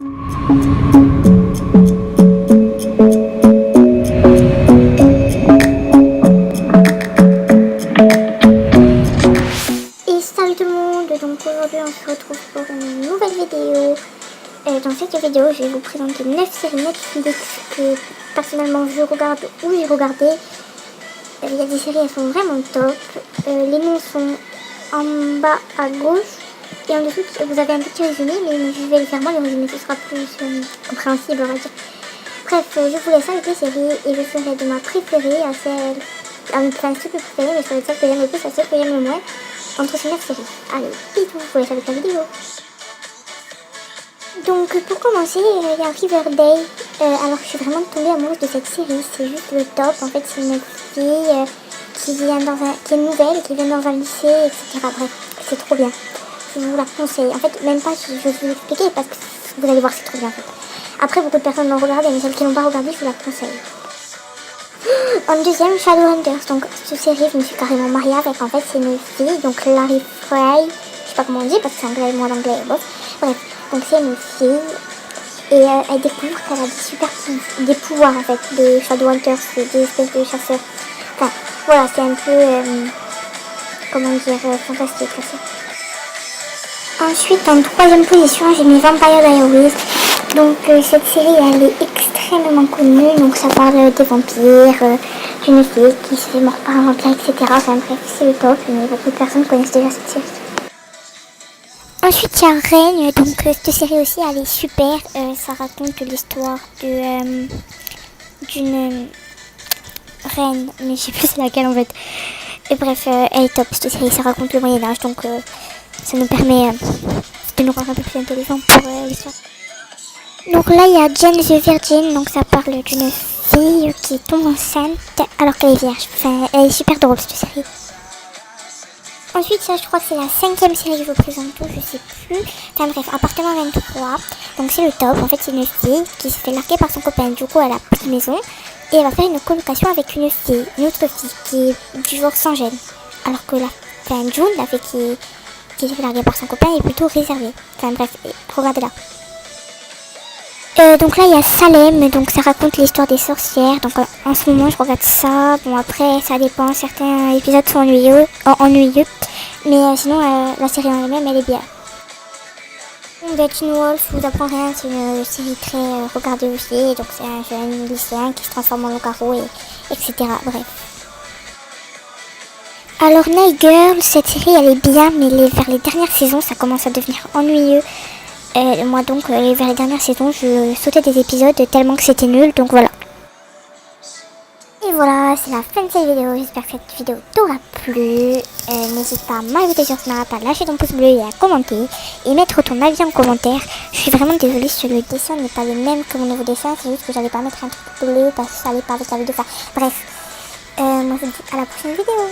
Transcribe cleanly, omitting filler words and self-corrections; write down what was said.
Et salut tout le monde, donc aujourd'hui on se retrouve pour une nouvelle vidéo. Dans cette vidéo je vais vous présenter 9 séries Netflix que personnellement je regarde ou j'ai regardé. Il y a des séries, elles sont vraiment top. Les noms sont en bas à gauche et en dessous vous avez un petit résumé, mais je vais le faire moi, le résumé ce sera plus compréhensible on va dire. Bref, je vous laisse avec les séries et je ferai de ma préférée à celle, enfin celle que je préférée, mais je ferai de celle que j'aime le plus à celle que j'aime le moins entre ces 9 séries. Allez, bisous, je vous laisse avec la vidéo. Donc pour commencer, il y a Riverdale. Alors je suis vraiment tombée amoureuse de cette série, c'est juste le top. En fait c'est une fille qui est nouvelle, qui vient dans un lycée, etc. Bref, c'est trop bien. Je vous la conseille. En fait même pas, je vais vous l'expliquer parce que vous allez voir, c'est trop bien en fait. Après beaucoup de personnes l'ont regardé, mais celles qui n'ont pas regardé, je vous la conseille. En deuxième, Shadowhunters. Donc cette série, je me suis carrément mariée avec. En fait c'est une fille, donc Larry Frey. Je sais pas comment on dit parce que c'est anglais, moi l'anglais est bof. Bref, donc c'est une fille et elle découvre qu'elle a des pouvoirs en fait, des Shadowhunters, des espèces de chasseurs. Enfin voilà, c'est un peu comment dire, fantastique aussi. Ensuite en troisième position j'ai mis Vampire Diaries. Donc cette série elle est extrêmement connue, donc ça parle des vampires, d'une fille qui se fait mordre par un vampire, etc. Enfin bref, c'est le top, mais beaucoup de personnes connaissent déjà cette série. Ensuite il y a Reign, donc cette série aussi elle est super, ça raconte l'histoire d'une reine, mais je sais plus c'est laquelle en fait. Et bref, elle est top cette série, ça raconte le Moyen-Âge, donc ça nous permet de nous rendre un peu plus intelligents pour l'histoire. Donc là il y a Jane the Virgin, donc ça parle d'une fille qui tombe enceinte alors qu'elle est vierge. Enfin elle est super drôle cette série. Ensuite ça je crois que c'est la 5e série que je vous présente, je sais plus. Enfin bref, appartement 23, donc c'est le top. En fait c'est une fille qui se fait larguer par son copain, du coup elle a plus de maison et elle va faire une colocation avec une autre fille qui est du genre sans gêne. Alors que June, la fille qui se fait larguer par son copain est plutôt réservée. Enfin bref, regardez là. Donc là il y a Salem, donc ça raconte l'histoire des sorcières. Donc en ce moment je regarde ça. Bon après ça dépend, certains épisodes sont ennuyeux, mais sinon la série en elle-même elle est bien. Teen Wolf, je vous apprends rien, c'est une série très regardée aussi. Donc c'est un jeune lycéen qui se transforme en loup-garou etc. Bref. Alors Night Girl, cette série elle est bien, mais vers les dernières saisons ça commence à devenir ennuyeux. Moi donc vers les dernières saisons je sautais des épisodes tellement que c'était nul, donc voilà. Et voilà, c'est la fin de cette vidéo, j'espère que cette vidéo t'aura plu. N'hésite pas à m'inviter sur Snap, à lâcher ton pouce bleu et à commenter et mettre ton avis en commentaire. Je suis vraiment désolée si le dessin n'est pas le même que mon nouveau dessin, c'est juste que j'allais pas mettre un truc bleu parce que ça allait pas avec la vidéo. Enfin bref, moi je vous dis à la prochaine vidéo.